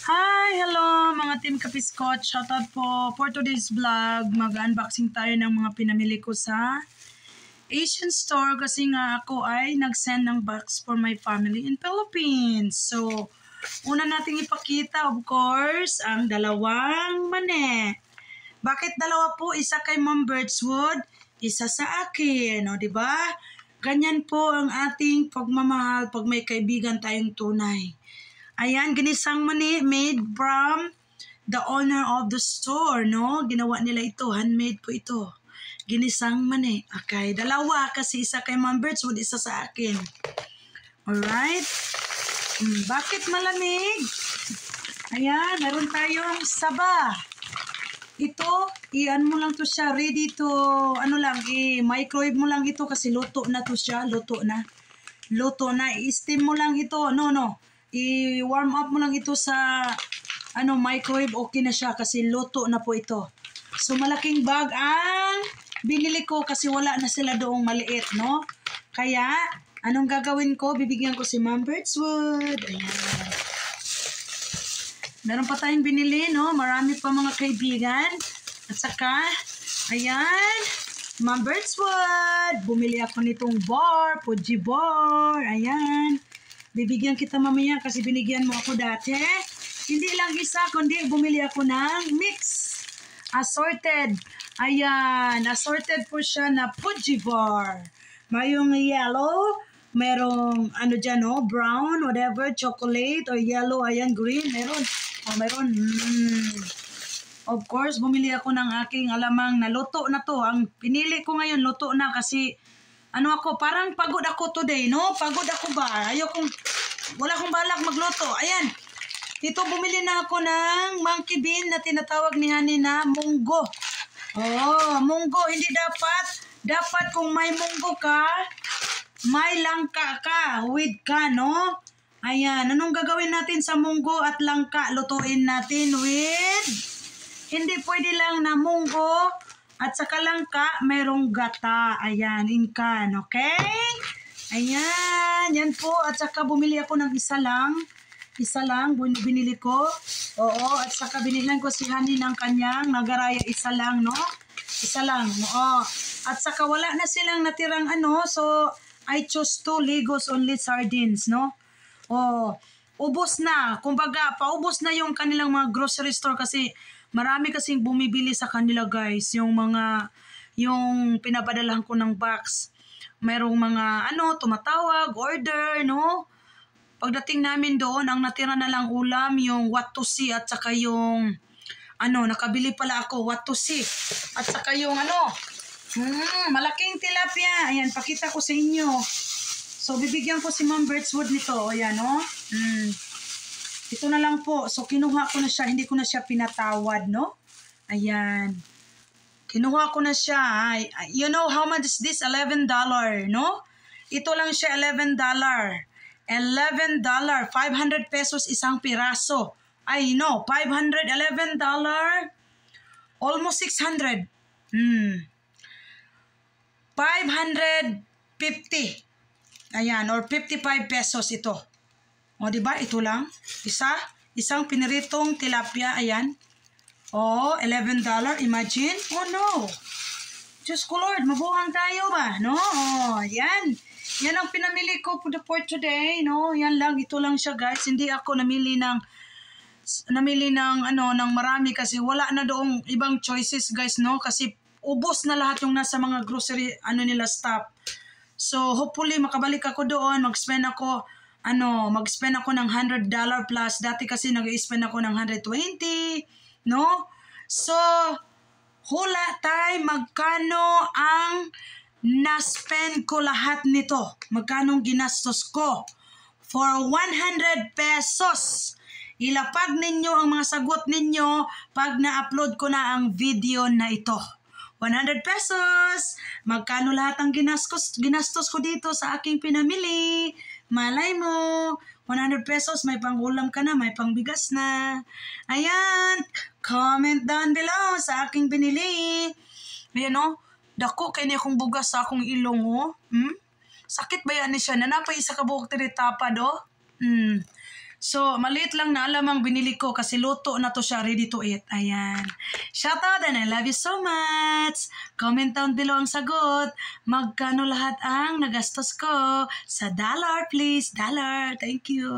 Hi! Hello mga Team Kapiskot! Shoutout po for today's vlog. Mag-unboxing tayo ng mga pinamili ko sa Asian store kasi nga ako ay nag-send ng box for my family in Philippines. So, una nating ipakita of course ang dalawang mani. Bakit dalawa po? Isa kay Ma'am Birchwood, isa sa akin. O, diba? Ganyan po ang ating pagmamahal pag may kaibigan tayong tunay. Ayan, ginisang mani made from the owner of the store, no? Ginawa nila ito, handmade po ito. Ginisang mani. Okay, dalawa kasi isa kay Ma'am Birchwood, isa sa akin. Alright? Bakit malamig? Ayan, meron tayong saba. Ito, i-ano mo lang to siya, ready to, i-microwave mo lang ito kasi luto na to siya, luto na. I-steam mo lang ito, i-warm up mo lang ito sa microwave, okay na siya kasi luto na po ito. So malaking bag ang binili ko kasi wala na sila doong maliit, no? Kaya anong gagawin ko? Bibigyan ko si Ma'am Birchwood. Ayan. Meron pa tayong binili, no? Marami pa mga kaibigan. At saka, ayan, Ma'am Birchwood. Bumili ako nitong bar, Fuji bar. Ayan. Bibigyan kita mamaya kasi binigyan mo ako dati. Hindi lang isa, kundi bumili ako ng mix. Assorted. Ayan, assorted po siya na Fuji bar. Mayroong yellow, merong brown, whatever, chocolate or yellow, ayan, green, meron. Meron. Of course, bumili ako ng aking alamang na luto na to. Ang pinili ko ngayon, luto na kasi parang pagod ako today, no? Pagod ako ba? Wala akong balak magluto. Ayan. Dito bumili na ako ng monkey bean na tinatawag ni Honey na munggo. Oh, munggo. Hindi dapat kung may munggo ka, may langka ka, with ka, no? Ayan. Anong gagawin natin sa munggo at langka? Lutuin natin with, hindi pwede lang na munggo, at saka langka, mayroong gata. Ayan, in can. Okay? Ayan. Yan po. At saka bumili ako ng isa lang. Isa lang. Binili ko. Oo. At saka binilan ko si Honey ng kanyang nagaraya. Isa lang, no? Isa lang. Oo. At saka wala na silang natirang So, I chose 2 Legos only sardines, no? Oh. Ubos na. Kumbaga, paubos na yung kanilang mga grocery store kasi marami kasing bumibili sa kanila, guys. Yung pinapadalahan ko ng box. Merong mga, tumatawag, order, no? Pagdating namin doon, ang natira na lang ulam, yung what to see at saka yung, nakabili pala ako, what to see. At saka yung, malaking tilapia. Ayan, pakita ko sa inyo. So, bibigyan ko si Ma'am Birchwood nito. Ayan, no? Ito na lang po. So, kinuha ko na siya. Hindi ko na siya pinatawad, no? Ayan. Kinuha ko na siya. You know how much is this? $11, no? Ito lang siya, $11. $11. 500 pesos isang piraso. Ay, no. $511. Almost 600. 550. Ayan, or 55 pesos ito. O, diba? Ito lang. Isang piniritong tilapia. Ayan. O, $11. Imagine. Oh, no. Diyos ko, Lord. Mabuhang tayo ba? No? O, yan. Yan ang pinamili ko for today. No? Yan lang. Ito lang siya, guys. Hindi ako namili ng marami kasi wala na doong ibang choices, guys, no? Kasi ubos na lahat yung nasa mga grocery, nila stuff. So, hopefully, makabalik ako doon. Mag-spend ako ng $100 plus. Dati kasi nag-spend ako ng 120, no? So, hula tayo, magkano ang na-spend ko lahat nito? Magkano ginastos ko? For 100 pesos. Ilapag ninyo ang mga sagot ninyo pag na-upload ko na ang video na ito. 100 pesos. Magkano lahat ang ginastos ko dito sa aking pinamili? Malay mo, 100 pesos, may pangulam ka na, may pangbigas na. Ayan, comment down below sa aking binili. Ayan, no? Dako, kaya niya akong bugas sa akong ilong, oh. Sakit ba yan siya? Nanapay isa ka buhok tiri tapad, oh. So, maliit lang na lamang binili ko kasi luto na to siya, ready to eat. Ayan. Shoutout and I love you so much. Comment down below ang sagot. Magkano lahat ang nagastos ko? Sa dollar, please. Dollar. Thank you.